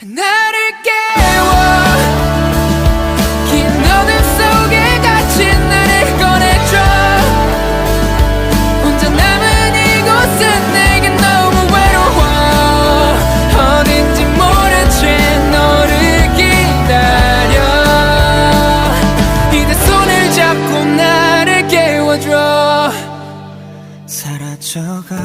나를 깨워 긴 어둠 속에 갇힌 나를 꺼내줘. 혼자 남은 이곳은 내겐 너무 외로워. 어딘지 모른 채 너를 기다려. 이제 손을 잡고 나를 깨워줘. 사라져가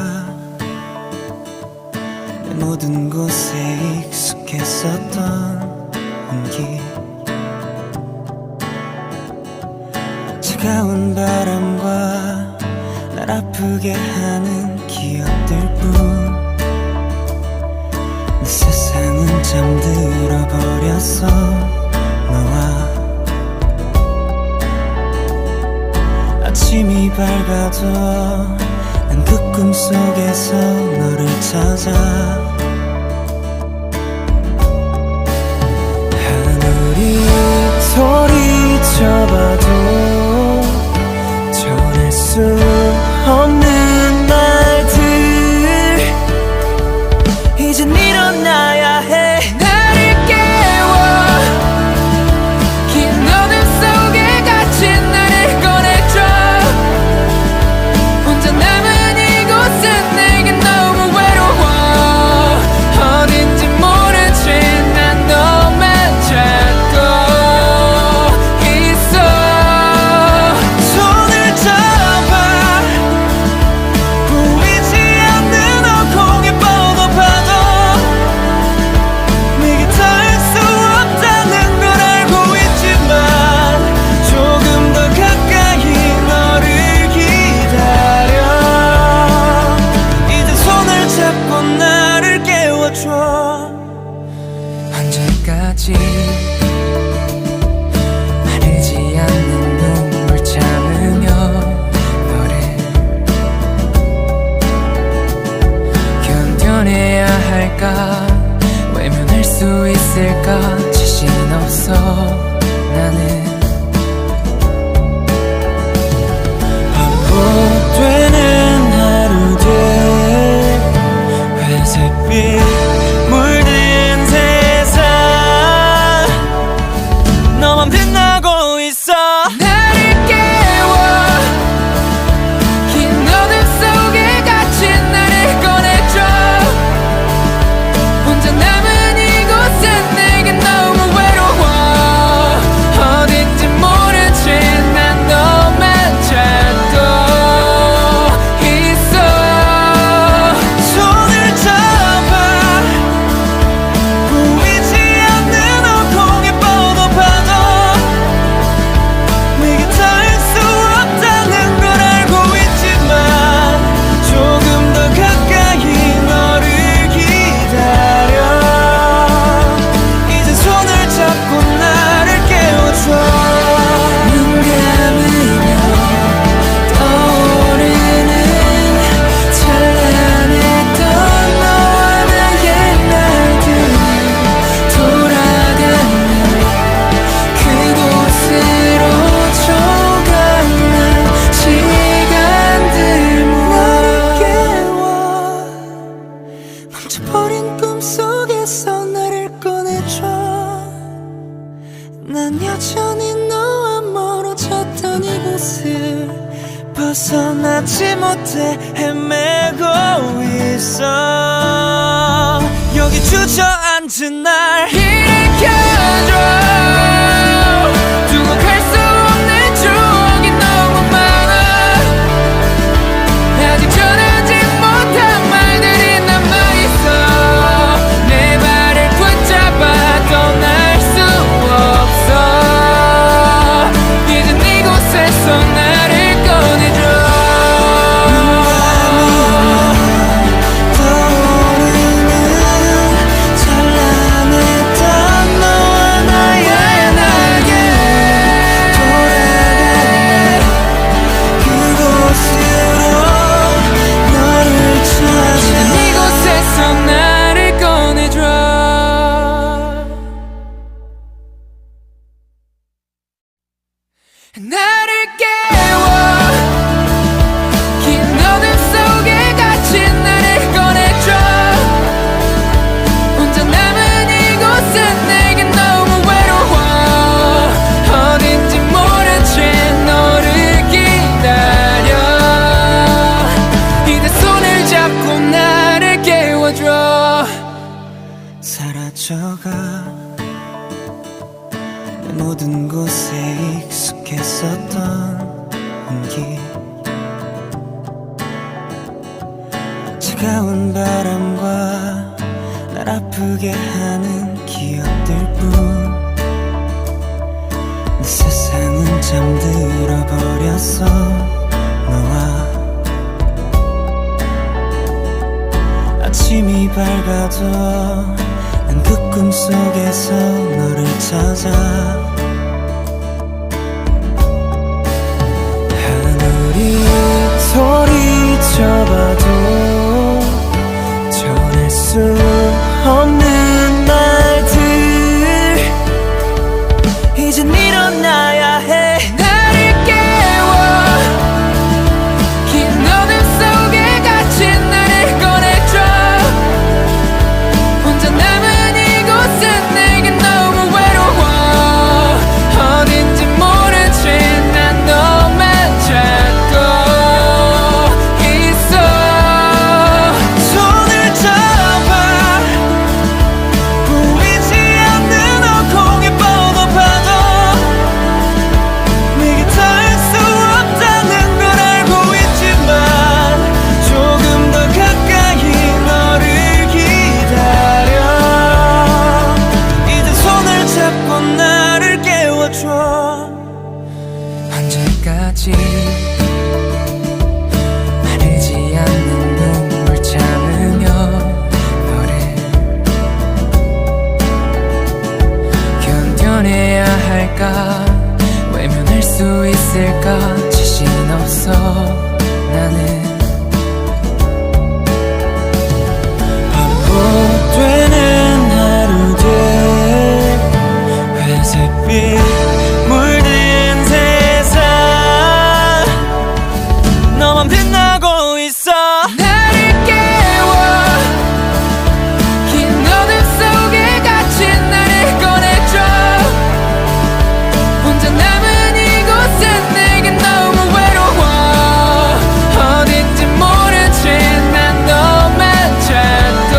내 모든 곳에 익숙했었던 온기, 차가운 바람과 날 아프게 하는 기억들뿐. 내 세상은 잠들어 버렸어. 너와 아침이 밝아도 난 그 꿈속에서 너를 찾아. 하늘이 소리쳐봐도 전할 수 없는 말들. 이젠 일어나야 해. 나를 깨워 긴 어둠 속에 갇힌 나를 꺼내줘. 혼자 남은 이곳은 내겐 너무 외로워. 어딘지 모른 채 난 너만 찾고 있어. 손을 잡아 보이지 않는 어공에 뻗어봐도 내게 닿을 수 없다는 걸 알고 있지만 조금 더 가까이 너를 기다려. 이제 손을 잡고 나를 깨워줘. 언제까지 마르지 않는 눈물 참으며 너를 견뎌내야 할까. 외면할 수 있을까. 자신 없어. 나는 반복되는 하루들, 회색빛 물든 세상, 너만 빛나고 있어. 나를 깨워 긴 어둠 속에 갇힌 나를 꺼내줘. 혼자 남은 이곳은 내겐 너무 외로워. 어딘지 모른 채 난 너만 찾고 있어. 손을 잡아 보이지 않는 어공에 뻗어봐도 내게 닿을 수 없다는 걸 알고 있지만 조금 더 가까이 너를 기다려. 이제 손을 잡고 나를 깨워줘. 눈 감으며 떠오르는 찬란했던 너와 나의 날들, 돌아가는 그곳으로 조각난 시간들 모아 깨워. 멈춰버린 꿈속에서 나를 꺼내줘. 난 여전히 너와 멀어졌던 이곳을 벗어나지 못해 헤매고 있어. 여기 주저앉은 날 일으켜줘. 두고 갈 수 없는 추억이 너무 많아. 아직 전하지 못한 말들이 남아있어. 내 발을 붙잡아 떠날 수 없어. 이젠 이곳에서 나를 꺼내줘. 떠오르는 찬란했던 너와 나의 스쳐가 내 모든 곳에 익숙했었던 온기 차가운 바람과 날 아프게 하는 기억들뿐 내 세상은 잠들어 버렸어 너와 아침이 밝아도 난 그 꿈속에서 너를 찾아 하늘이 소리쳐봐도 전할 수 없는 말들 이젠 일어나야 해 나를 깨워 긴 어둠 속에 갇힌 나를 꺼내줘 혼자 남은 이곳은 내겐 너무 외로워 어딘지 모른 채 난 너만 찾고 있어 손을 잡아 보이지 않는 어공에 뻗어봐도 내게 닿을 수 없다는 걸 알고 있지만 조금 더 가까이 너를 기다려 이제 손을 잡고 나를 깨워줘 언제까지 마르지 않는 눈물 참으며 너를 견뎌내야 할까 외면할 수 있을까 자신 없어 나는 반복되는 하루들 회색빛 물든 세상 너만 빛나고 있어 나를 깨워 긴 어둠 속에 갇힌 나를 꺼내줘 혼자 남은 이곳은 내겐 너무 외로워 어딘지 모른 채 난 너만 찾고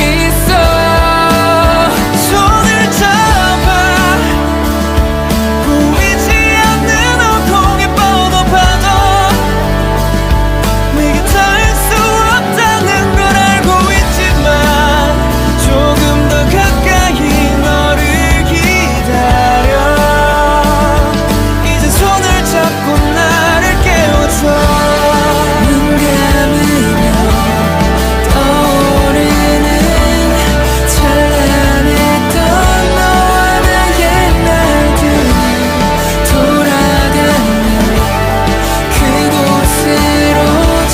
있어 손을 잡아 보이지 않는 어공에 뻗어봐도 내게 닿을 수 없다는 걸 알고 있지만 조금 더 가까이 너를 기다려 이제 손을 잡고 나를 깨워줘 눈 감으면 떠오르는 찬란했던 너와 나의 날들이 돌아가면 그곳으로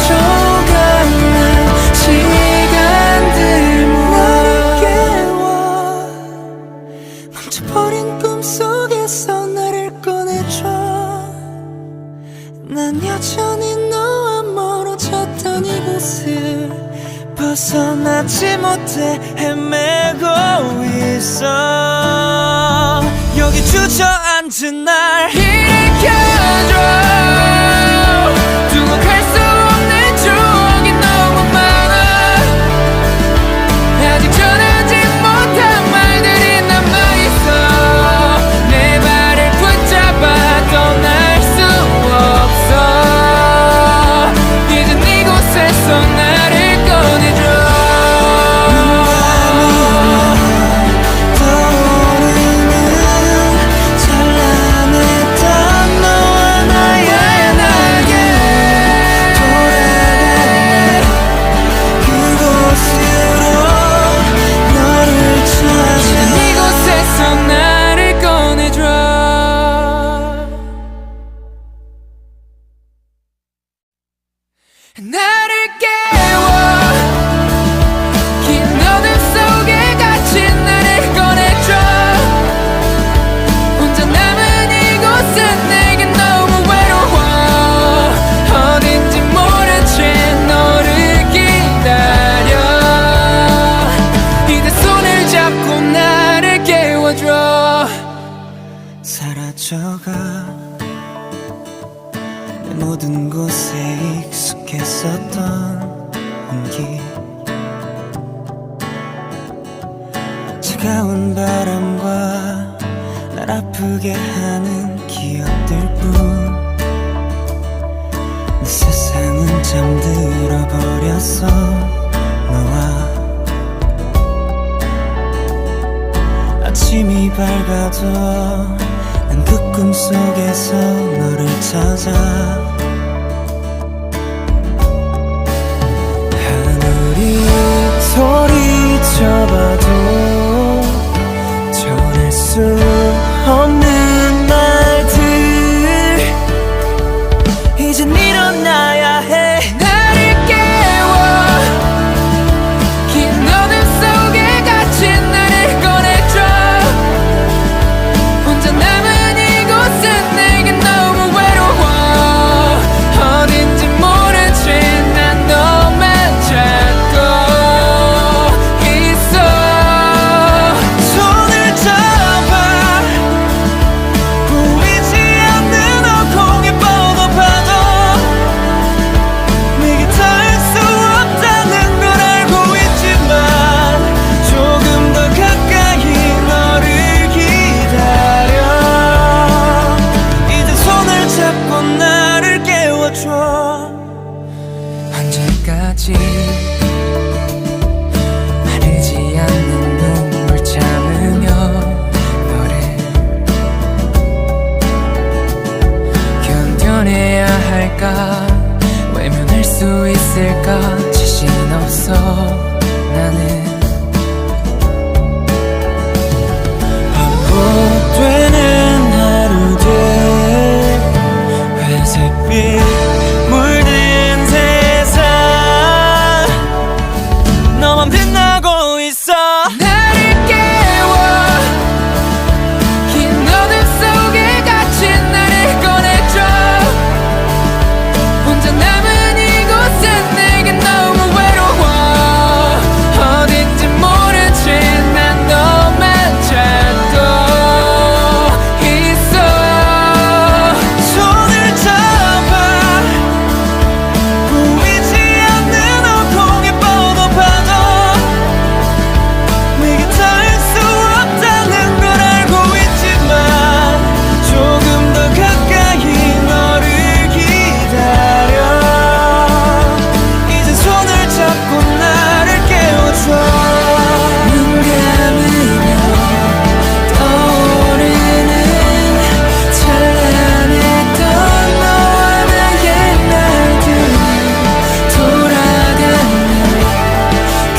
조각난 시간들 나를 깨워 멈춰버린 꿈속에서 나를 꺼내줘 난 여전히 너와 멀어졌던 이곳을 벗어나지 못해 헤매고 있어 여기 주저앉은 날 일으켜줘 두고 갈 수 없는 추억이 너무 많아 아직 전하지 못한 말들이 남아있어 내 발을 붙잡아 떠날 수 없어 이젠 이곳에서 나를 꺼내줘 떠오르는 찬란했던 차가운 바람과 날 아프게 하는 기억들뿐. 내 세상은 잠들어 버렸어. 너와 아침이 밝아도 난 그 꿈속에서 너를 찾아. 하늘이 소리쳐봐도 전할 수 없는 말들. 이젠 일어나야 해. 나를 깨워 긴 어둠 속에 갇힌 나를 꺼내줘. 혼자 남은 이곳은 내겐 너무 외로워. 어딘지 모른 채 난 너만 찾고 있어. 손을 잡아 보이지 않는 어공에 뻗어봐도 내게 닿을 수 없다는 걸 알고 있지만 조금 더 가까이 너를 기다려. 이제 손을 잡고 나를 깨워줘. 언제까지 마르지 않는 눈물 참으며 너를 견뎌내야 할까. 외면할 수 있을까. 자신 없어 나는. 반복되는 하루들 회색빛 물든 세상 너만 빛나고 있어. 나를 깨워 긴 어둠 속에 갇힌 나를 꺼내줘. 혼자 남은 이곳은 내겐 너무 외로워. 어딘지 모른 채 난 너만 찾고 있어. 손을 잡아 보이지 않는 어공에 뻗어봐도 내게 닿을 수 없다는 걸 알고 있지만 조금 더 가까이 너를 기다려. 이제 손을 잡고 나를 깨워줘. 눈 감으면 떠오르는 찬란했던 너와 나의 날들이 돌아가면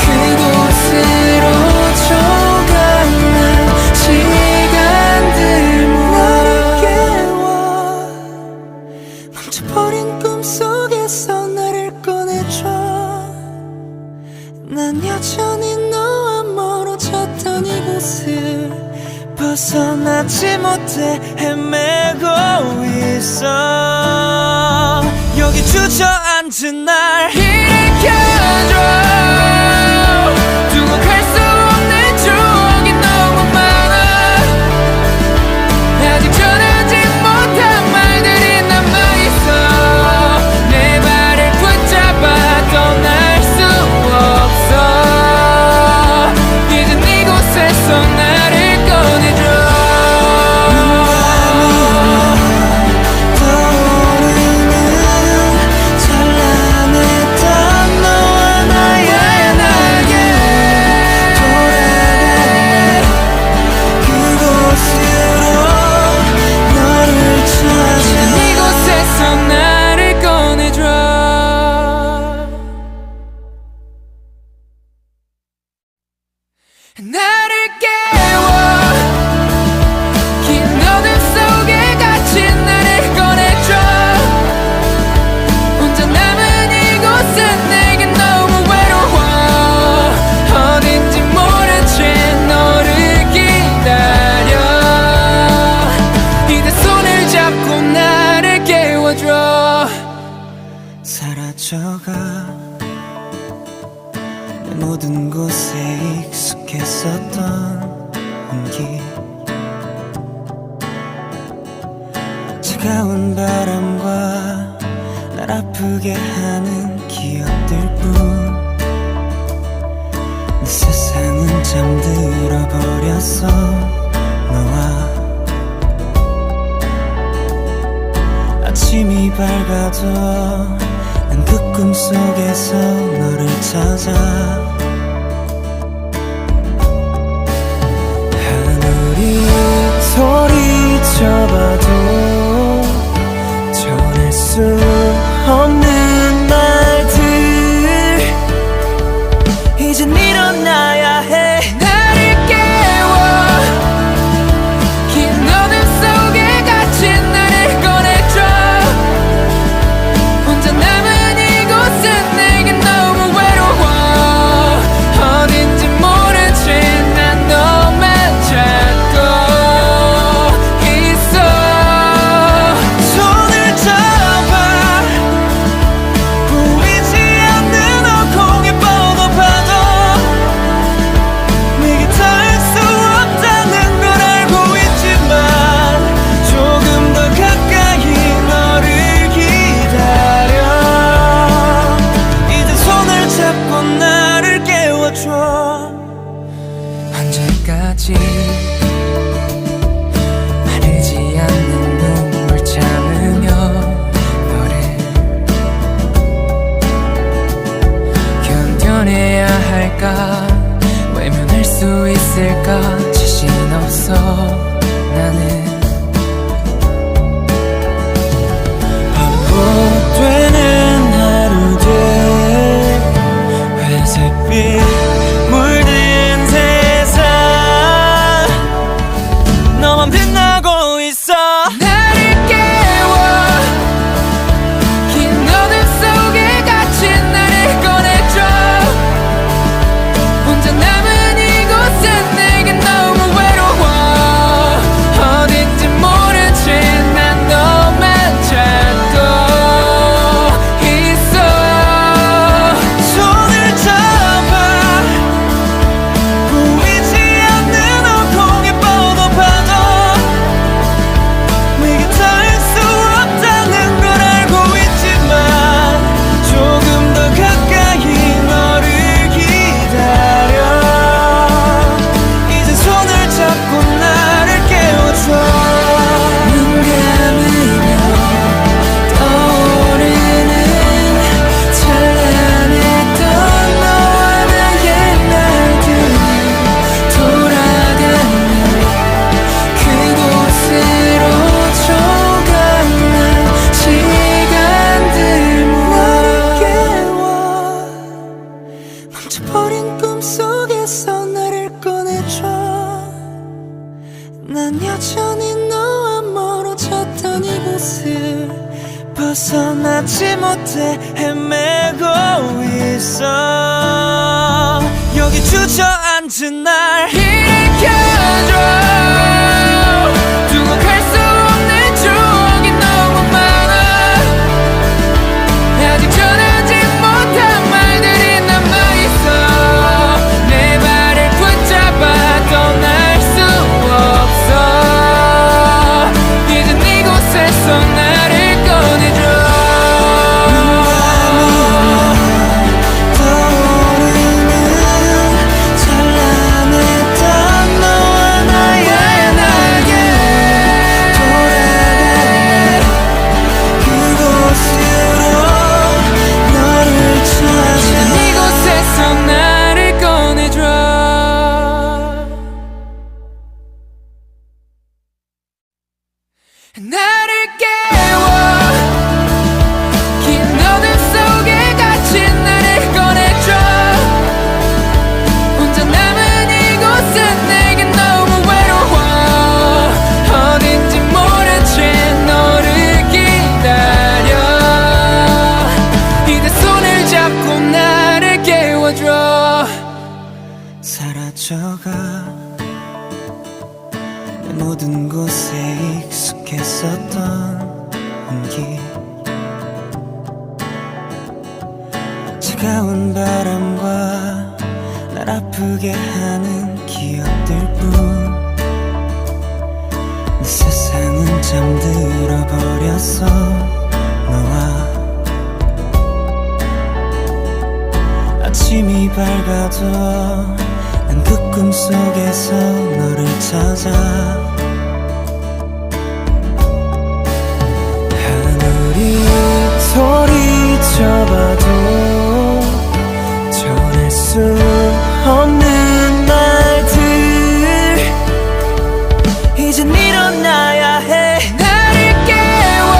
그곳으로 조각난 시간들 나를 모아. 깨워 멈춰버린 꿈속에서 나를 꺼내줘. 난 여전히 너와 멀어졌던 이곳을 벗어나지 못해 헤매고 있어. 여기 주저앉은 날 일으켜줘. 두고 갈 수 없는 추억이 너무 많아. 아직 전하지 못한 말들이 남아있어. 내 발을 붙잡아 떠날 수 없어. 이젠 이곳에서 나를 꺼내줘. 떠오르는 찬란했던 너와 나의 날개 돌아가네. 그곳으로 너를 찾아. 이곳에서 나를 꺼내줘. 나를 깨워 긴 어둠 속에 갇힌 나를 꺼내줘. 혼자 남은 이곳은 내겐 너무 외로워. 어딘지 모른 채 너를 기다려. 이제 손을 잡고 나를 깨워줘. 사라져가 내 모든 곳에 익숙했었던 온기. 차가운 바람과 날 아프게 하는 기억들뿐. 내 세상은 잠들어 버렸어. 너와 아침이 밝아도 난 그 꿈속에서 너를 찾아. 하늘이 소리쳐봐도 전할 수 없는 말들. 이젠 일어나야 해. 나를 깨워 긴 어둠 속에 갇힌 나를 꺼내줘. 혼자 남은 이곳은 내겐 너무 외로워. 어딘지 모른 채 난 너만 찾고 있어. 손을 잡아 보이지 않는 어공에 뻗어봐도 내게 닿을 수 없다는 걸 알고 있지만 조금 더 가까이 너를 기다려. 이제 손을 잡고 나를 깨워줘. 언제까지 마르지 않는 눈물 참으며 너를 견뎌내야 할까. 외면할 수 있을까. 자신 없어 나는. 반복되는 하루 뒤 회색빛 물든 세상. 너만 빛나고 있어. 나를 깨워 긴 어둠 속에 갇힌 나를 꺼내줘. 혼자 남은 이곳은 내겐 너무 외로워. 어딘지 모른 채 난 너만 찾고 있어. 손을 잡아 보이지 않는 어공에 뻗어봐도 내게 닿을 수 없다는 걸 알고 있지만 조금 더 가까이 너를 기다려. 이제 손을 잡고 나를 깨워줘. 눈 감으면 떠오르는 찬란했던 너와 나의 날들이 돌아가면 그곳으로 조각난 시간들 모아. 깨워 멈춰버린 꿈속에서 나를 꺼내줘. 난 여전히 너와 멀어졌던 이곳을 벗어나지 못해 헤매고 있어. 여기 주저앉은 날 일으켜줘. 두고 갈 수 없는 추억이 너무 많아. 아직 전하지 못한 말들이 남아있어. 내 발을 붙잡아 떠날 수 없어. 이젠 이곳에서 나를 꺼내줘. 떠오르는 찬란했던 너와 나의 날개 돌아가네. 그곳으로 너를 찾아. 이곳에서 나를 꺼내줘. 나를 깨워 긴 어둠 속에 갇힌 나를 꺼내줘. 혼자 남은 이곳은 내겐 너무 외로워. 어딘지 모른 채 너를 기다려. 이제 손을 잡고 나를 깨워줘. 사라져가 내 모든 곳에 익숙했었던 온기. 차가운 바람과 날 아프게 하는 기억들뿐. 내 세상은 잠들어 버렸어. 너와 아침이 밝아도 난 그 꿈속에서 너를 찾아 하늘이 소리쳐봐도 전할 수 없는 말들 이젠 일어나야 해 나를 깨워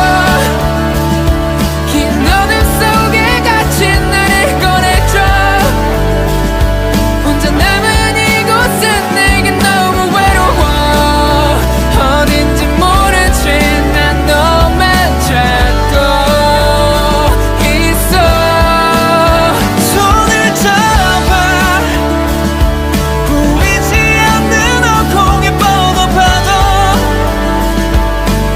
긴 어둠 속에 갇힌 나를 꺼내줘 혼자 남은 이곳은 내겐 너무 외로워 어딘지 모른 채 난 너만 찾고 있어 손을 잡아 보이지 않는 어공에 뻗어봐도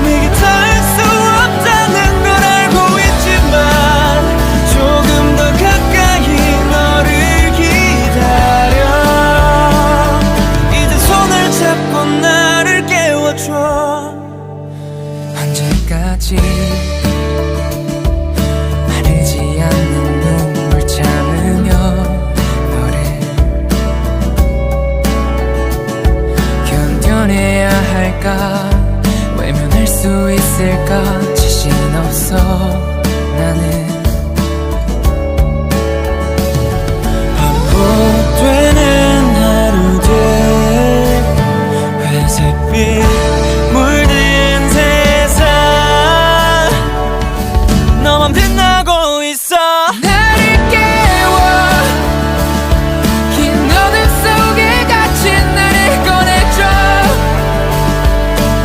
내게 닿을 수 없다는 걸 알고 있지만 조금 더 가까이 너를 기다려 이제 손을 잡고 나를 깨워줘 언제까지 마르지 않는 눈물 참으며 너를 견뎌내야 할까 외면할 수 있을까 자신 없어 나는 반복되는 하루들 회색빛 물든 세상 너만 빛나고 있어 나를 깨워 긴 어둠 속에 갇힌 나를 꺼내줘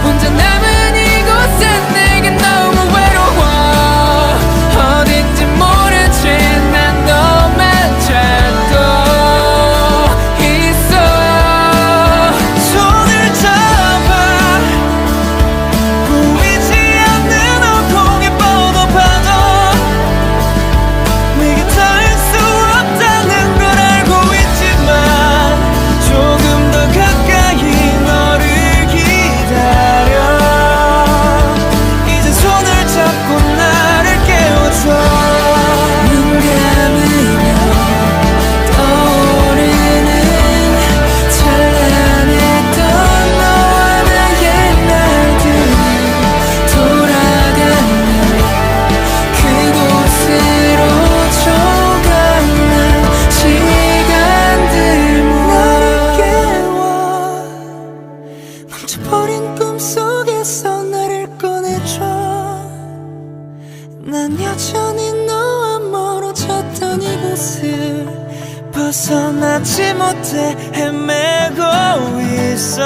혼자 남은 이곳은 내겐 너무 외로워 어딘지 모른 채 난 너만 찾고 있어 손을 잡아 보이지 않는 어공에 뻗어봐도 내게 닿을 수 없다는 걸 알고 있지만 조금 더 가까이 너를 기다려 이제 손을 잡고 나를 깨워줘 눈 감으면 떠오르는 찬란했던 너와 나의 날들 돌아가면 그곳으로 조각난 시간들 나를 모아 깨워 멈춰버린 꿈속에서 나를 꺼내줘 난 여전히 너와 멀어졌던 이곳을 벗어나지 못해 헤매고 있어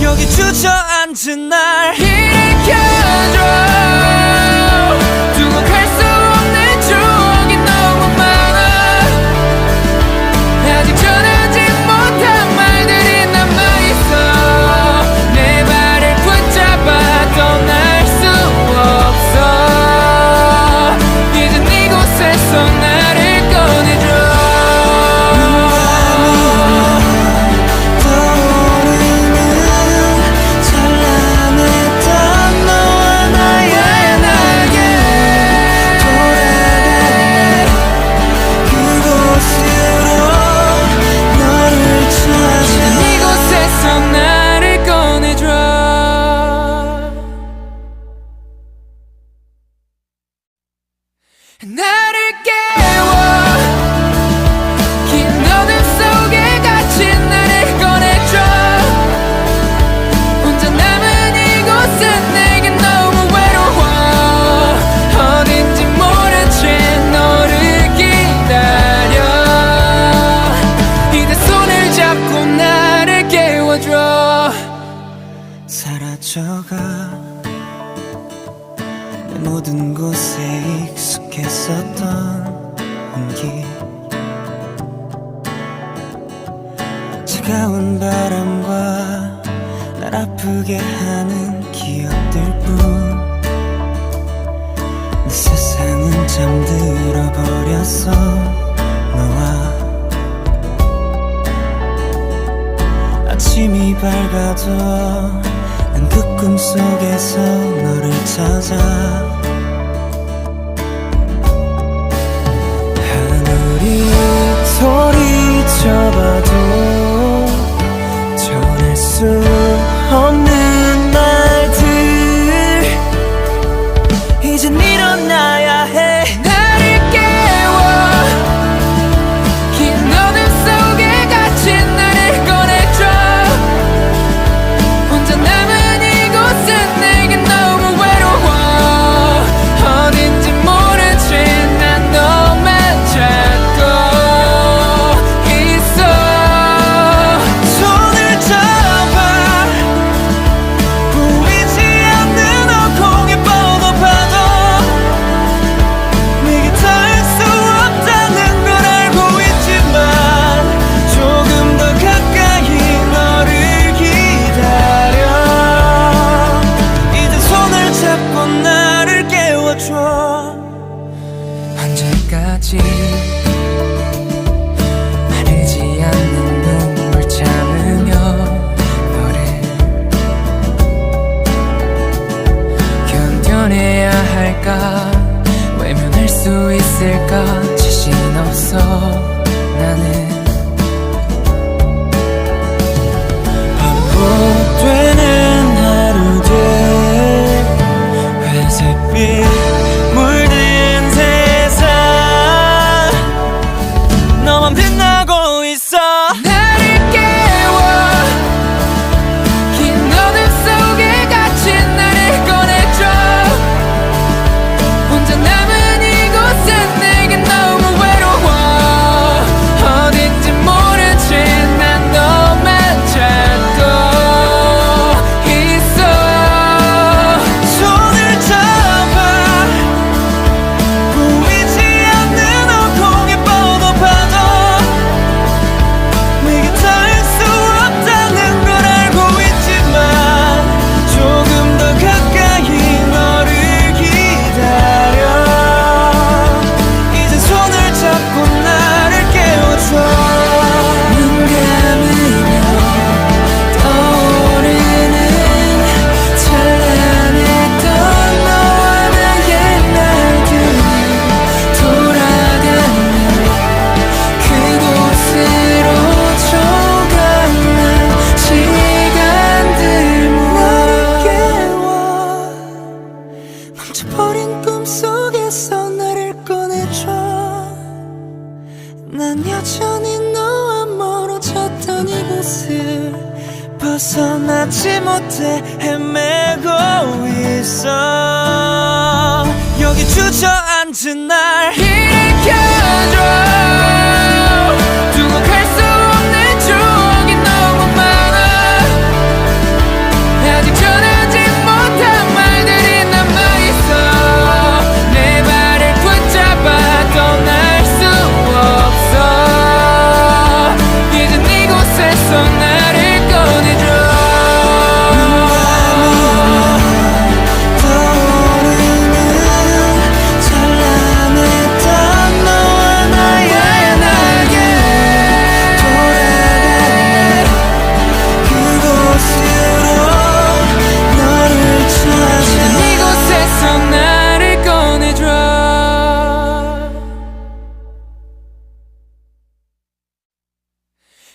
여기 주저앉은 날 일으켜줘 두고 갈 수 없는 추억이 너무 많아 아직 전하지 못한 말들이 남아있어 내 발을 붙잡아 떠날 수 없어 이젠 이곳에서 나를 꺼내줘 떠오르는 찬란했던 너와 나의 날개 돌아가네 그곳으로 너를 찾아 이곳에서 나를 꺼내줘 나를 깨워 긴 어둠 속에 갇힌 나를 꺼내줘 혼자 남은 이곳은 내겐 너무 외로워 어딘지 모른 채 너를 기다려 이제 손을 잡고 나를 깨워줘 사라져가 내 모든 곳에 익숙했었던 온기 차가운 바람과 날 아프게 하는 기억들뿐 내 세상은 잠들어 버렸어 너와 아침이 밝아도 난 그 꿈속에서 너를 찾아 하늘 이곳을 벗어나지 못해 헤매고 있어. 여기 주저앉은 날 일으켜줘. 두고 갈 수 없는 추억이 너무 많아. 아직 전하지 못한 말들이 남아있어. 내 발을 붙잡아 떠날 수 없어. 이젠 이곳에서 나를 꺼내줘.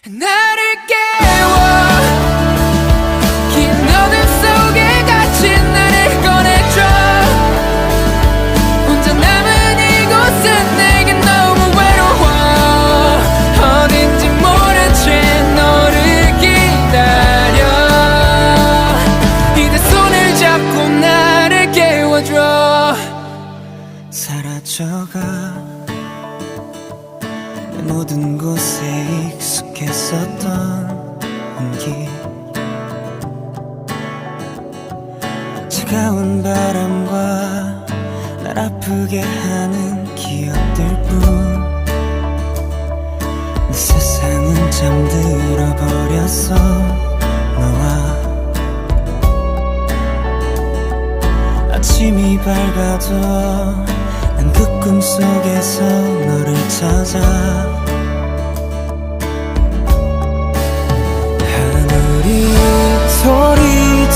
나를 깨워. 긴 어둠 속에 갇힌 나를 꺼내줘. 혼자 남은 이곳은 내겐 너무 외로워. 어딘지 모른 채 너를 기다려. 이제 손을 잡고 나를 깨워줘. 사라져가 내 모든 곳에 익숙했었던 온기. 차가운 바람과 날 아프게 하는 기억들뿐. 내 세상은 잠들어 버렸어. 너와 아침이 밝아도 난 그 꿈속에서 너를 찾아. 하늘이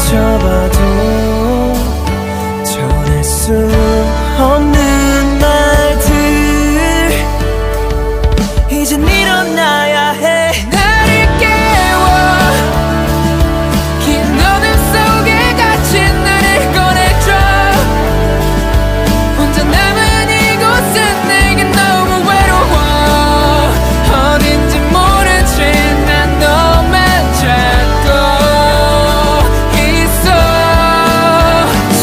소리쳐봐도 전할 수 없는 말들. 이젠 일어나야 해. 나를 깨워. 긴 어둠 속에 갇힌 나를 꺼내줘. 혼자 남은 이곳은 내겐 너무 외로워. 어딘지 모른 채 난 너만 찾고 있어.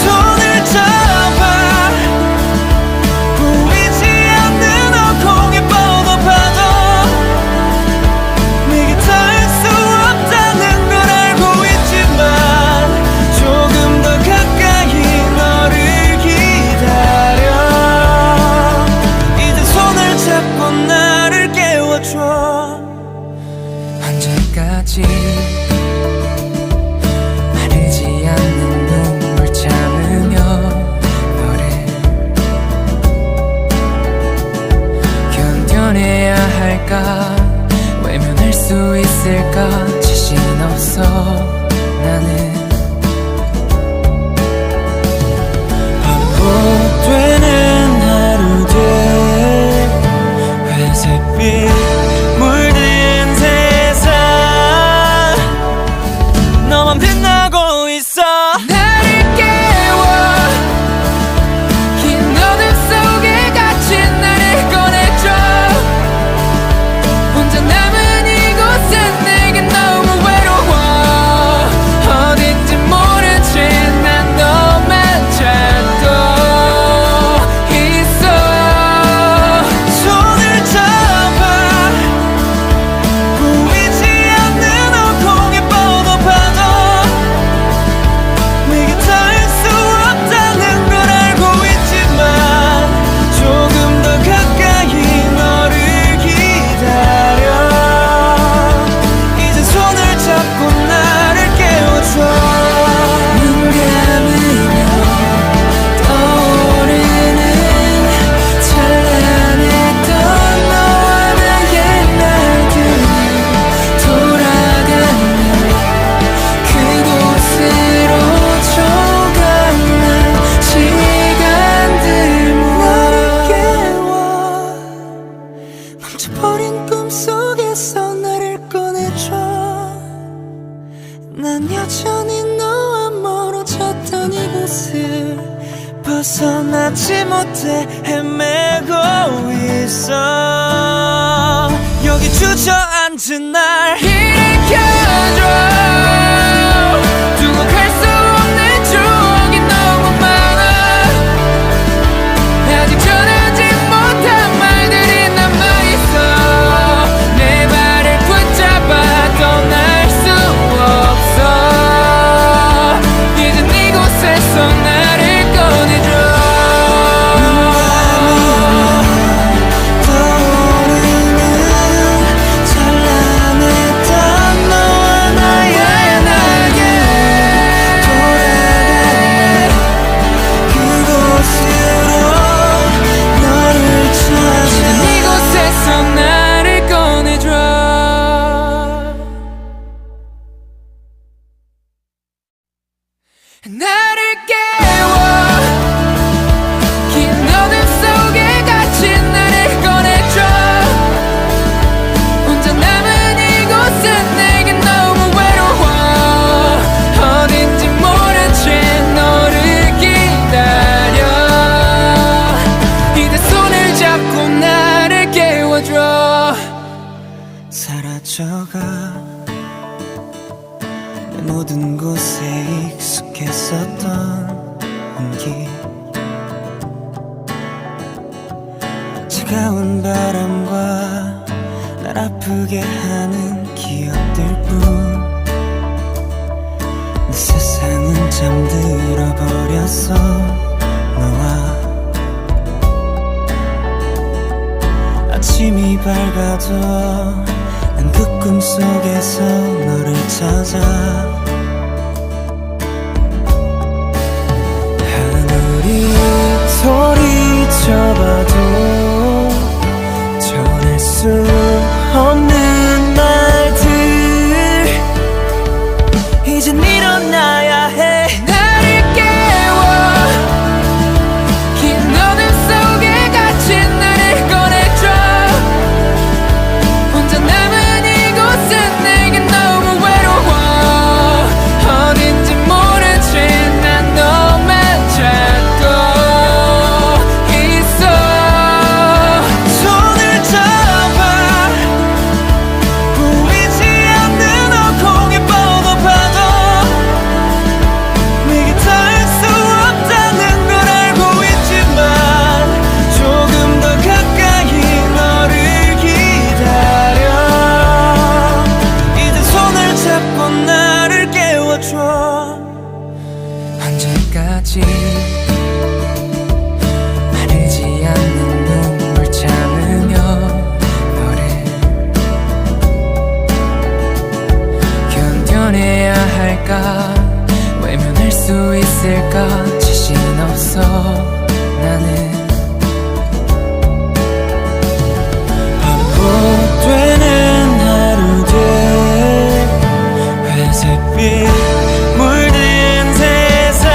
손을 잡아. 보이지 않는 어공에 뻗어봐도 내게 닿을 수 없다는 걸 알고 있지만 조금 더 가까이 너를 기다려. 이제 손을 잡고 나를 깨워줘. 언제까지 마르지 않는 눈물 참으며 너를 견뎌내야 할까. 외면할 수 있을까. 자신 없어. 나는 반복되는 하루들. 회색빛 물든 세상. 너만 빛나고 있어. 나를 깨워. 긴 어둠 속에 갇힌 나를 꺼내줘. 혼자 남은 이곳은 내겐 너무 외로워. 어딘지 모른 채 난 너만 찾고 있어. 손을 잡아. 보이지 않는 어공에 뻗어봐도 내게 닿을 수 없다는 걸 알고 있지만 조금 더 가까이 너를 기다려. 이제 손을 잡고 나를 깨워줘. 눈 감으면 떠오르는 찬란했던 너와 나의 날들이 돌아가면 그곳으로 조각난 시간들 모아. 나를 깨워. 멈춰버린 꿈속에서 나를 꺼내줘. 난 여전히 너와 멀어졌던 이곳을 벗어나지 못해 헤매고 있어. 여기 주저앉은 날 일으켜. 사라져가 내 모든 곳에 익숙했었던 온기 차가운 바람과 날 아프게 하는 기억들뿐 내 세상은 잠들어 버렸어 너와 아침이 밝아도 난 그 꿈속에서 너를 찾아 하늘이 소리쳐봐도 전할 수 없는 말들 이젠 일어나야 해 나를 깨워 긴 어둠 속에 갇힌 나를 꺼내줘 혼자 남은 이곳은 내겐 너무 외로워 어딘지 모른 채 난 너만 찾고 있어 손을 잡아 보이지 않는 어공에 뻗어봐도 내게 닿을 수 없다는 걸 알고 있지만 조금 더 가까이 너를 기다려 이제 손을 잡고 나를 깨워줘 언제까지 마르지 않는 눈물 참으며 너를 견뎌내야 할까 외면할 수 있을까 자신 없어 나는 반복되는 하루들 회색빛 물든 세상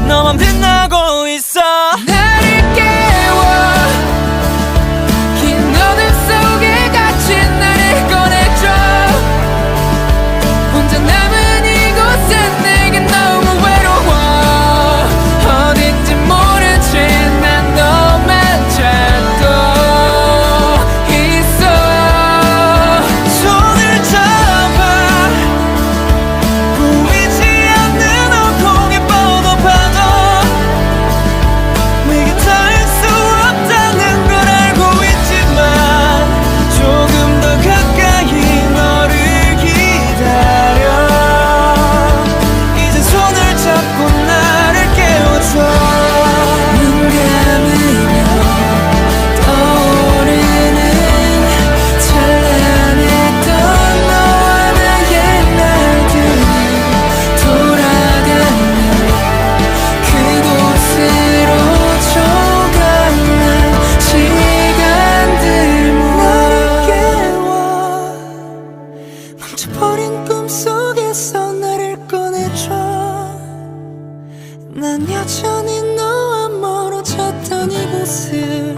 너만 빛나고 있어 나를 깨워 긴 어둠 속에 갇힌 나를 꺼내줘 혼자 남은 이곳은 내겐 너무 외로워 어딘지 모른 채 난 너만 찾고 있어 손을 잡아 보이지 않는 어공에 뻗어봐도 내게 닿을 수 없다는 걸 알고 있지만 조금 더 가까이 너를 기다려 이제 손을 잡고 나를 깨워줘 눈 감으며 떠오르는 찬란했던 너와 나의 날들이 돌아가는 그곳으로 조각난 시간들 모아 깨워 멈춰버린 꿈속에서 나를 꺼내줘 난 여전히 너와 멀어졌던 이곳을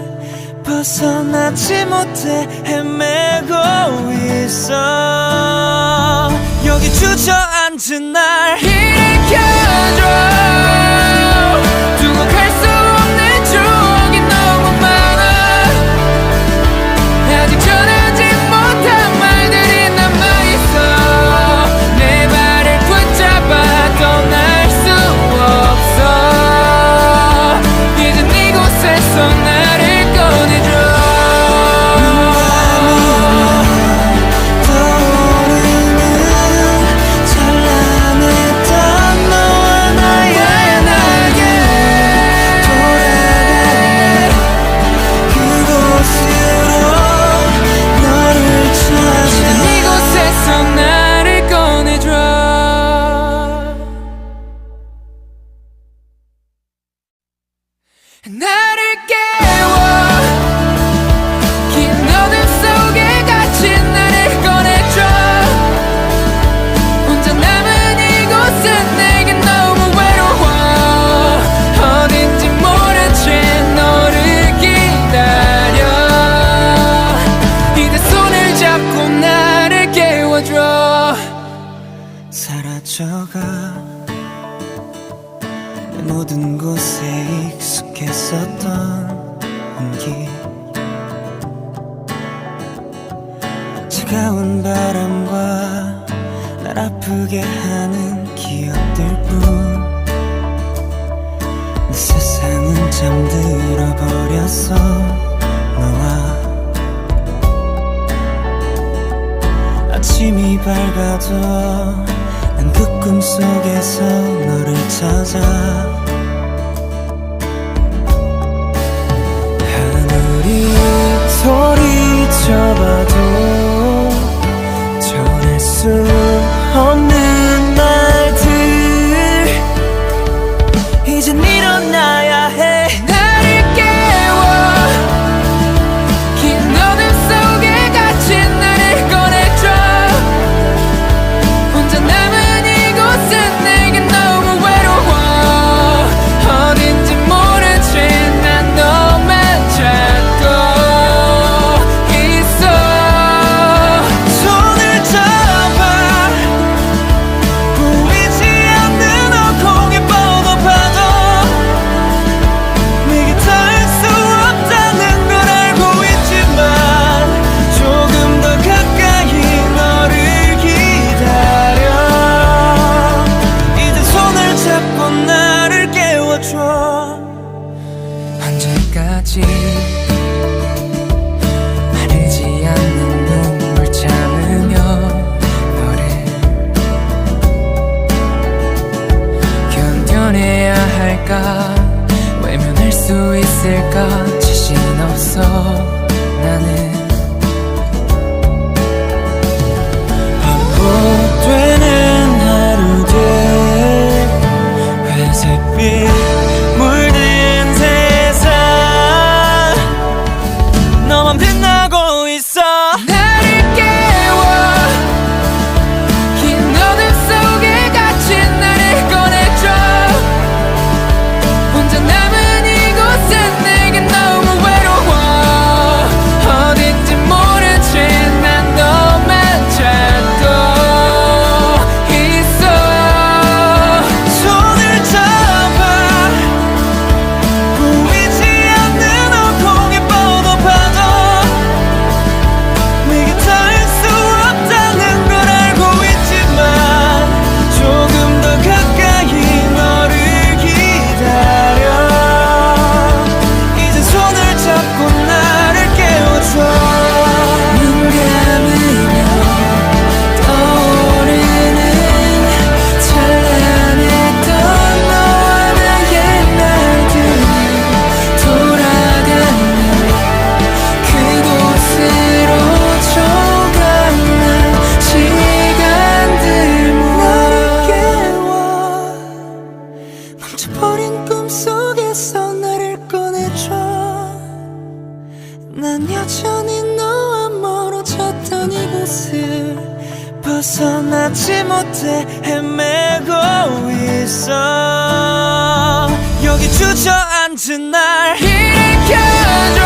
벗어나지 못해 헤매고 있어 여기 주저앉은 날 일으켜줘 두고 갈 수 없는 추억이 너무 많아 아직 전하지 못한 말들이 남아있어 내 발을 붙잡아 떠날 수 없어 이젠 이곳에서 나를 꺼내줘 떠오르는 찬란했던 너와 나의 날개 돌아갈래 그곳으로 너를 이젠 찾아 이곳에서 나를 꺼내줘 나를 깨워 긴 어둠 속에 갇힌 나를 꺼내줘 혼자 남은 이곳은 내겐 너무 외로워 어딘지 모른 채 너를 기다려 이제 손을 잡고 나를 깨워줘 사라져가 내 모든 곳에 익숙했었던 온기 차가운 바람과 날 아프게 하는 기억들뿐. 내 세상은 잠들어 버렸어. 너와 아침이 밝아도 난 그 꿈속에서 너를 찾아. 하늘이 소리쳐봐도 전할 수 없는 말들. 이젠 일어나야 해. 나를 깨워 긴 어둠 속에 갇힌 나를 꺼내줘. 혼자 남은 이곳은 내겐 너무 외로워. 어딘지 모른 채 난 너만 찾고 있어. 손을 잡아. 보이지 않는 어공에 뻗어봐도 내게 닿을 수 없다는 걸 알고 있지만 조금 더 가까이 너를 기다려. 이제 손을 잡고 나를 깨워줘. 언제까지 마르지 않는 눈물 참으며 너를 견뎌내야 할까. 외면할 수 있을까. 자신 없어 나는. 반복되는 하루들, 회색빛 물든 세상, 너만 빛나고 있어. 나를 깨워 긴 어둠 속에 갇힌 나를 꺼내줘. 혼자 남은 이곳은 내겐 너무 외로워. 어딘지 모른 채 난 너만 찾고 있어. 손을 잡아. 보이지 않는 어공에 뻗어봐도 내게 닿을 수 없다는 걸 알고 있지만 조금 더 가까이 너를 기다려. 이제 손을 잡고 나를 깨워줘. 눈 감으면 떠오르는 찬란했던 너와 나의 날들이 돌아가는 그곳으로 조각난 시간들 나를 모아. 깨워. 멈춰버린 꿈속에서 나를 꺼내줘. 난 여전히 너와 멀어졌던 이곳을 벗어나지 못해 헤매고 있어. 여기 주저앉은 날 일으켜줘.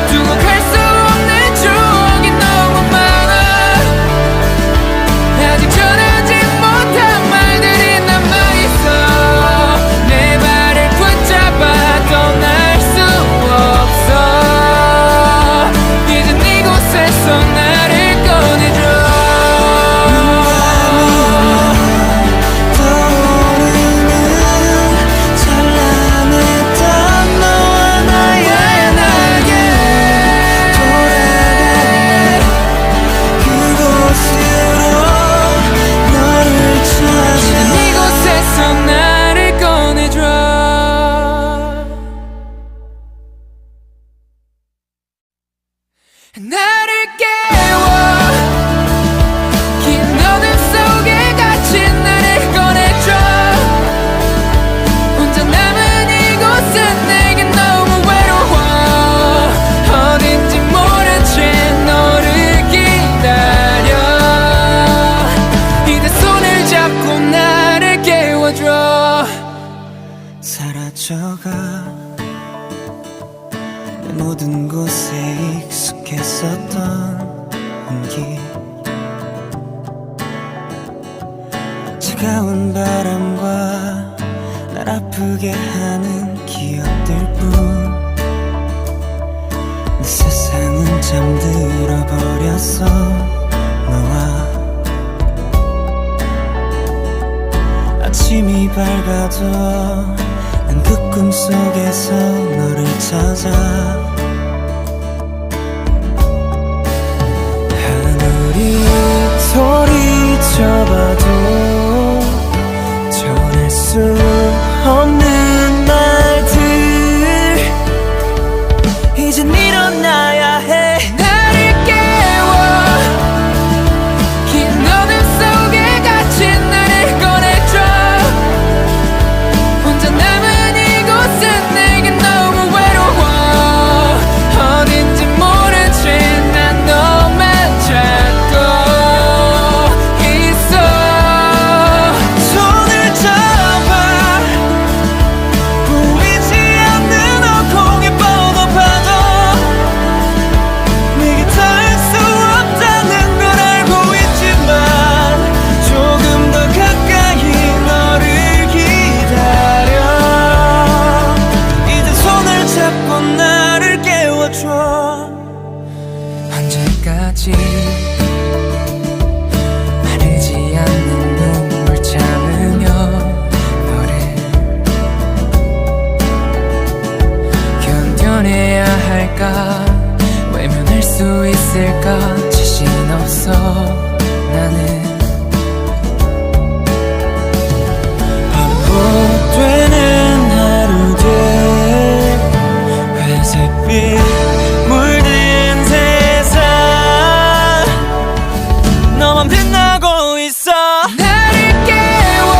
두고 갈 수 없는 추억이 너무 많아. 아직 전하지 못한 말들이 남아있어. 내 발을 붙잡아 떠날 수 없어. 이젠 이곳에서 나를 꺼내줘. 떠오르는 찬란했던 너와 나의 날개 돌아가네. 그곳으로 너를 찾아. 이곳에서 나를 꺼내줘. 나를 깨워 긴 어둠 속에 갇힌 나를 꺼내줘. 혼자 남은 이곳은 내겐 너무 외로워. 어딘지 모른 채 너를 기다려. 이제 손을 잡고 나를 깨워줘. 사라져가. 내 모든 곳에 익숙했었던 온기. 차가운 바람과 날 아프게 하는 기억들뿐. 내 세상은 잠들어 버렸어. 밝아도 난 그 꿈속에서 너를 찾아 하늘이 소리쳐봐도 전할 수 없는 말들 이젠 일어나야 해 나를 깨워 긴 어둠 속에 갇힌 나를 꺼내줘 혼자 남은 이곳은 내겐 너무 외로워 어딘지 모른 채 난 너만 찾고 있어 손을 잡아 보이지 않는 어공에 뻗어봐도 내게 닿을 수 없다는 걸 알고 있지만 조금 더 가까이 너를 기다려 이제 손을 잡고 나를 깨워줘 언제까지 마르지 않는 눈물 참으며 너를 견뎌내야 할까 외면할 수 있을까 자신 없어 나는 반복되는 하루들 회색빛 물든 세상 너만 빛나고 있어 나를 깨워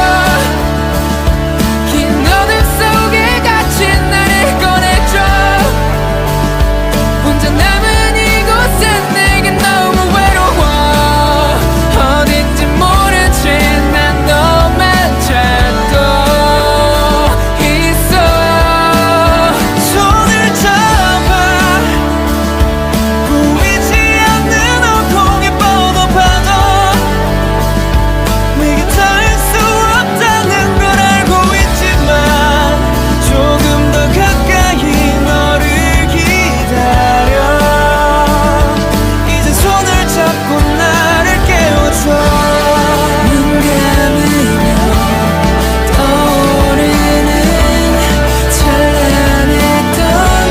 긴 어둠 속에 갇힌 나를 꺼내줘 혼자 남은 이곳은 내겐 너무 외로워 어딘지 모른 채 난 너만 찾고 있어 손을 잡아 보이지 않는 어공에 뻗어봐도 내게 닿을 수 없다는 걸 알고 있지만 조금 더 가까이 너를 기다려 이제 손을 잡고 나를 깨워줘 눈 감으며 떠오르는 찬란했던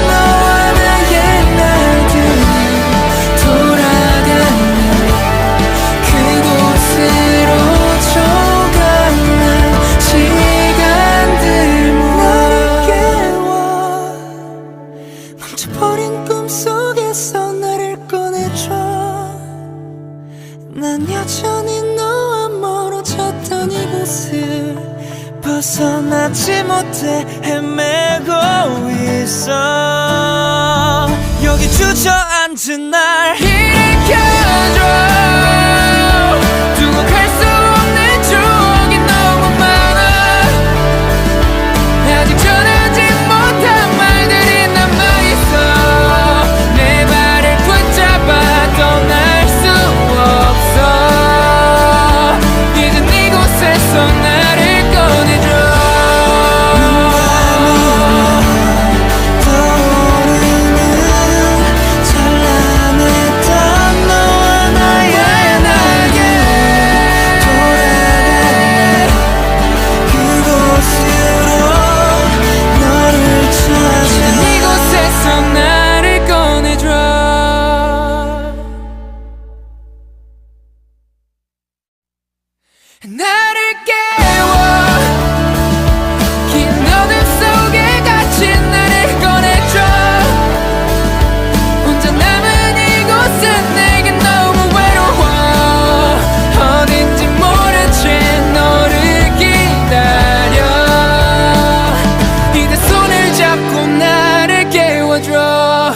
너와 나의 날들이 돌아가며 그곳으로 조각난 시간들 모아 나를 깨워 멈춰버린 꿈속에서 나를 꺼내줘 난 여전히 너와 멀어졌던 이곳을 벗어나지 못해 헤매고 있어 여기 주저앉은 날 일으켜줘 두고 갈 수 없는 추억이 너무 많아 아직 전하지 못한 말들이 남아있어 내 발을 붙잡아 떠날 수 없어 이젠 이곳에서 나를 꺼내줘 떠오르는 찬란했던 너와 나의 날개 돌아가네 그곳으로 너를 찾아 이곳에서 나를 꺼내줘 나를 깨워 긴 어둠 속에 갇힌 나를 꺼내줘 혼자 남은 이곳은 내겐 너무 외로워 어딘지 모른 채 너를 기다려 이제 손을 잡고 나를 깨워줘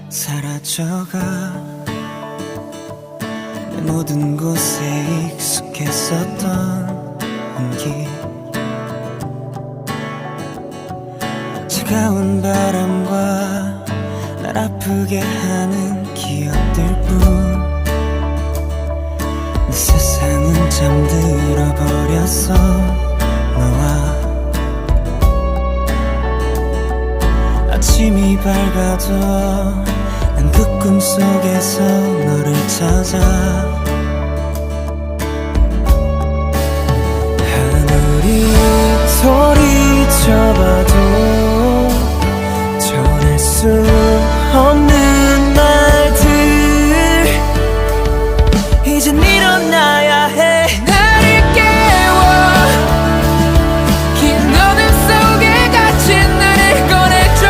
사라져가 내 모든 곳에 익숙했었던 온기 차가운 바람과 날 아프게 하는 기억들뿐 내 세상은 잠들어 버렸어 너와 아침이 밝아도 난 그 꿈속에서 너를 찾아 하늘이 소리쳐봐도 전할 수 없는 말들 이젠 일어나야 해. 나를 깨워 긴 어둠 속에 갇힌 나를 꺼내줘.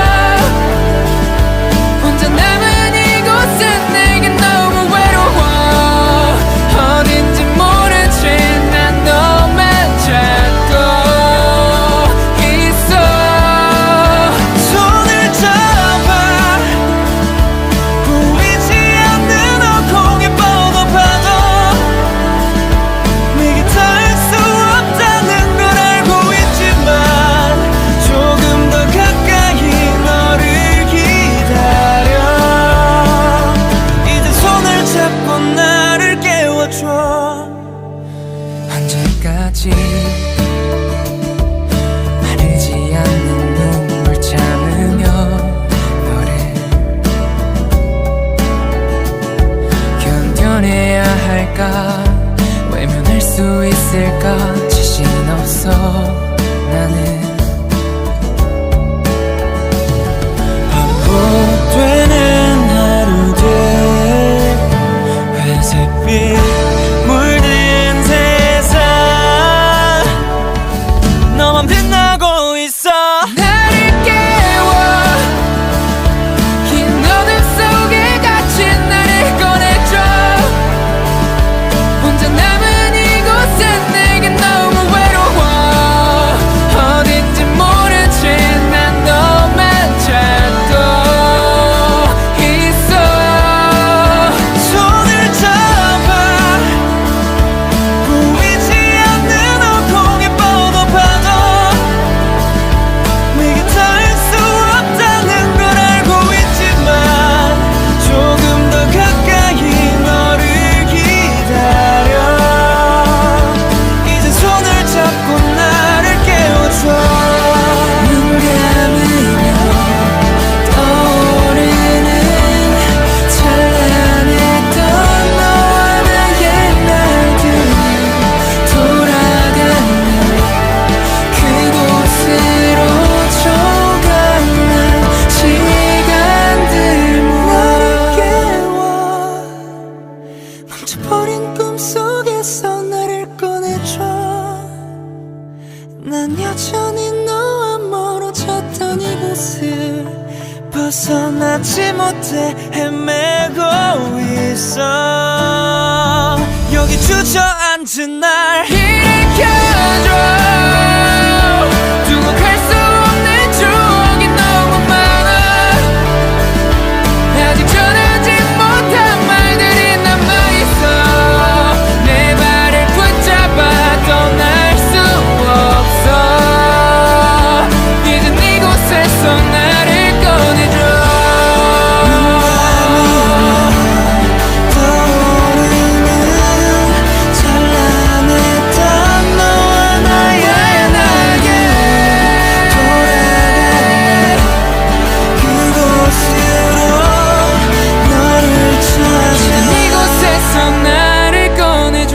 혼자 남은 이곳은 내겐 너무 외로워. 어딘지 모른 채 난 너만 찾고 있어. 손을 잡아 보이지 않는 어공에 뻗어봐도 내게 닿을 수 없다는 걸 알고 있지만 조금 더 가까이 너를 기다려. 이제 손을 잡고 나를 깨워줘. 언제까지 마르지 않는 눈물 참으며 너를 견뎌내야 할까. 외면할 수 있을까. 자신 없어 나는. 반복되는 하루들 회색빛 물든 세상 너만 빛나고 있어. 나를 깨워 긴 어둠 속에 갇힌 나를 꺼내줘. 혼자 남은 이곳은 내겐 너무 외로워. 어딘지 모른 채 난 너만 찾고 있어. 손을 잡아 보이지 않는 어공에 뻗어봐도 내게 닿을 수 없다는 걸 알고 있지만 조금 더 가까이 너를 기다려. 이제 손을 잡고 나를 깨워줘. 눈 감으면 떠오르는 찬란했던 너와 나의 날들이 돌아가는 그곳으로 조각난 시간들 모아 깨워 멈춰버린 꿈속에서 나를 꺼내줘. 난 여전히 너와 멀어졌던 이곳을 벗어나지 못해 헤매고 있어. 여기 주저앉은 날 일으켜줘. 두고 갈 수 없는 추억이 너무 많아. 아직 전하지 못한 말들이 남아있어. 내 발을 붙잡아 떠날 수 없어. 이젠 이곳에서 나를 꺼내줘. 떠오르는 찬란했던 너와 나의 날개 돌아가네 그곳으로 너를 찾아. 이곳에서 나를 꺼내줘.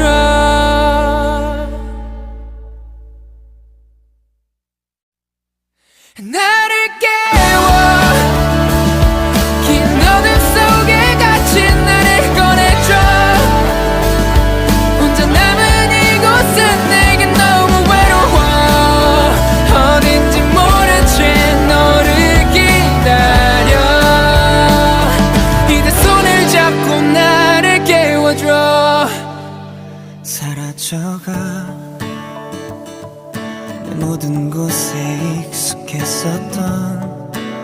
나를 깨워 긴 어둠 속에 갇힌 나를 꺼내줘. 혼자 남은 이곳은 내겐 너무 외로워. 어딘지 모른 채 너를 기다려. 이제 손을 잡고 나를 깨워줘. 사라져가 내 모든 곳에 익숙했었던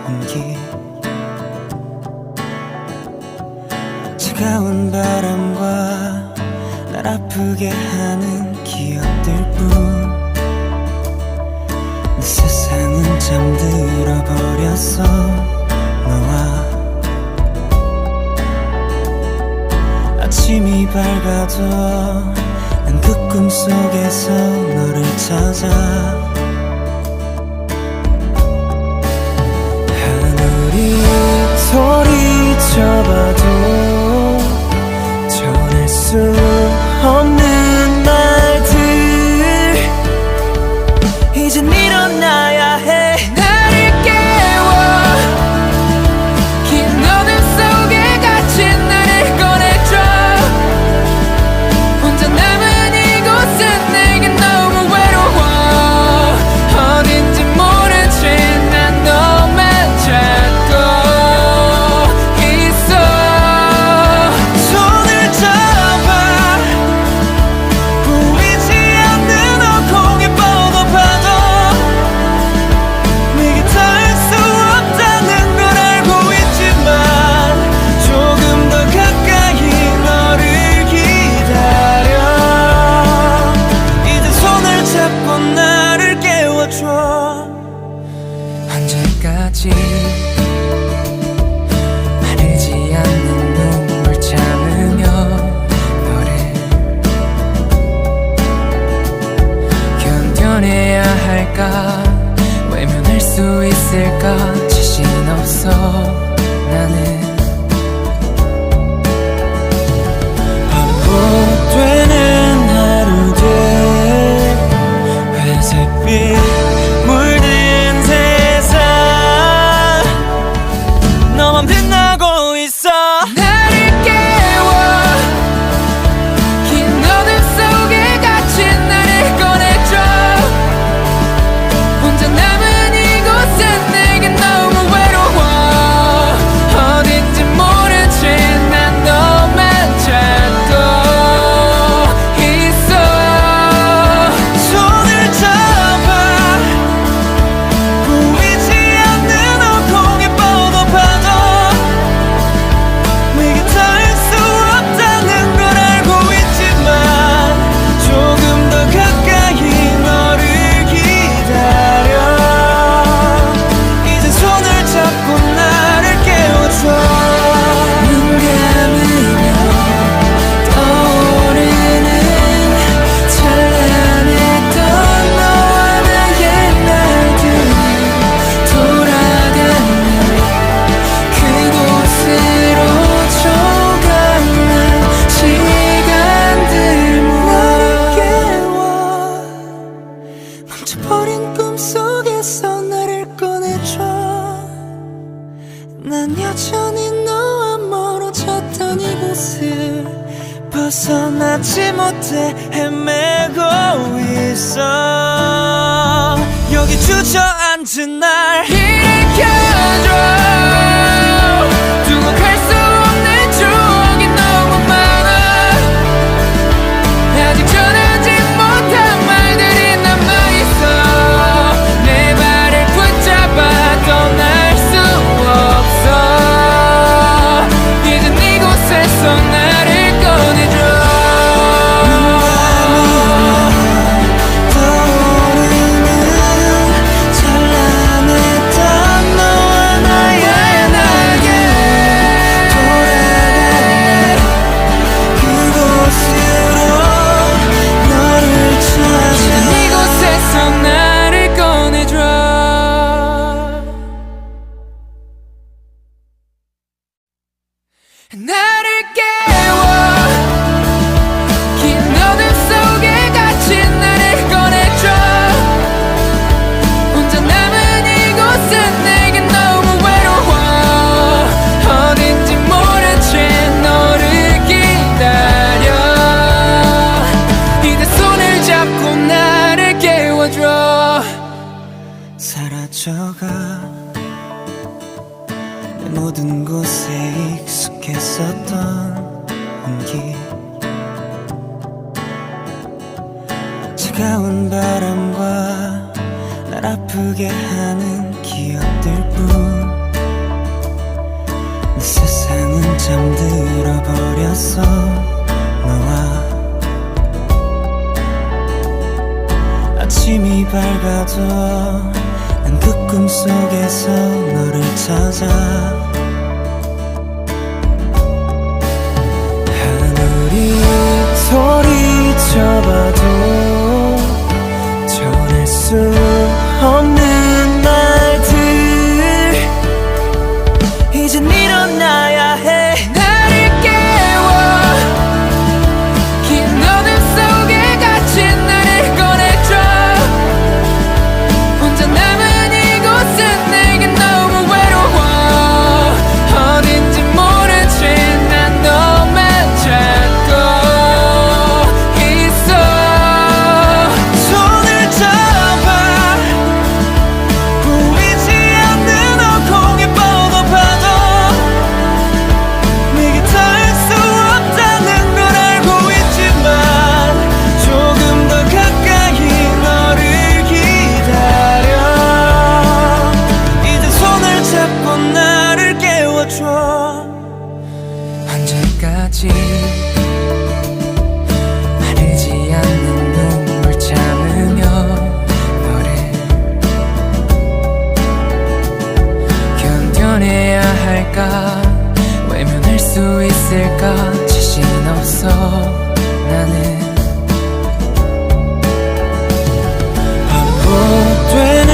온기 차가운 바람과 날 아프게 하는 기억들뿐. 내 세상은 잠들어 버렸어. 너와 아침이 밝아도 난 그 꿈속에서 너를 찾아. 하늘이 소리쳐봐도 전할 수 없는 말들 이젠 벗어나지 못해 헤매고 있어. 여기 주저앉은 날 일으켜줘. 두고 갈 수 없는 추억이 너무 많아. 아직 전하지 못한 말들이 남아있어. 내 발을 붙잡아 떠날 수 없어. 이젠 이곳에서 나를 꺼내줘. 나를 깨워. 긴 어둠 속에 갇힌 나를 꺼내줘. 혼자 남은 이곳은 내겐 너무 외로워. 어딘지 모른 채 너를 기다려. 이제 손을 잡고 나를 깨워줘. 사라져가 내 모든 곳에 익숙했었던 온기. 차가운 바람과 날 아프게 하는 기억들뿐. 내 세상은 잠들어 버렸어. 너와 아침이 밝아도 난 그 꿈속에서 너를 찾아. 하늘이 소리쳐봐도 전할 수 없는 말들. 이젠 일어나야 해. 나를 깨워. 긴 어둠 속에 갇힌 나를 꺼내줘. 혼자 남은 이곳은 내겐 너무 외로워. 어딘지 모른 채 난 너만 찾고 있어. 손을 잡아. 보이지 않는 어공에 뻗어봐도 내게 닿을 수 없다는 걸 알고 있지만 조금 더 가까이 너를 기다려. 이제 손을 잡고 나를 깨워줘. 언제까지 마르지 않는 눈물 참으며 너를 견뎌내야 할까. 외면할 수 있을까. 자신 없어. 나는 반복되는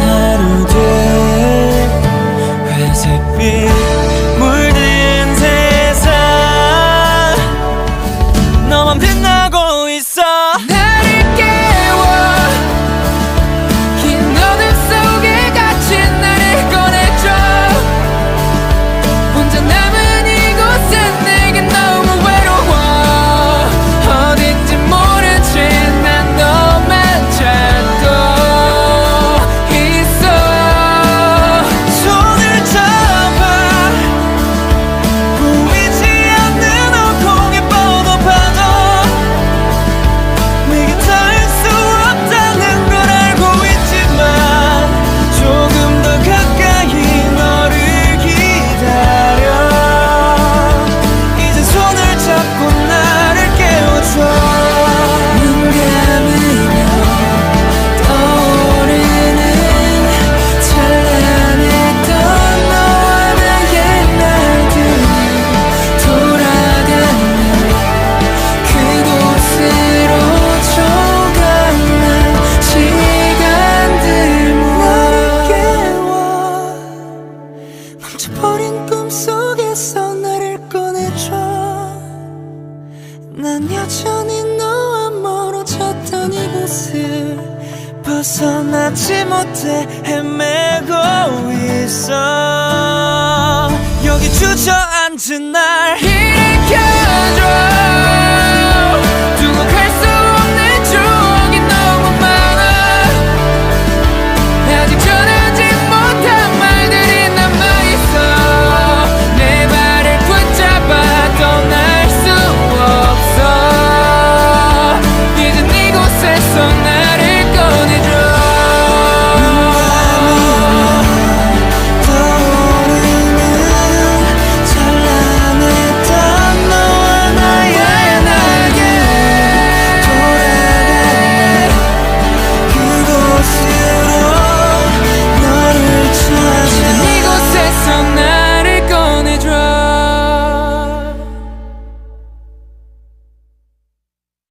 하루들. 회색빛 물든 세상. 너만 빛나고 있어. 나를 깨워. 긴 어둠 속에 갇힌 나를 꺼내줘. 혼자 남은 이곳은 내겐 너무 외로워. 어딘지 모른 채 난 너만 찾고 있어. 손을 잡아. 보이지 않는 어공에 뻗어봐도 내게 닿을 수 없다는 걸 알고 있지만 조금 더 가까이 너를 기다려. 이제 손을 잡고 나를 깨워줘. 눈 감으면 떠오르는 찬란했던 너와 나의 날들이 돌아가는 그곳으로 조각난 시간들 모아. 깨워. 멈춰버린 꿈속에서 나를 꺼내줘. 난 여전히 너와 멀어졌던 이곳을 벗어나지 못해 헤매고 있어. 여기 주저앉은 날 일으켜.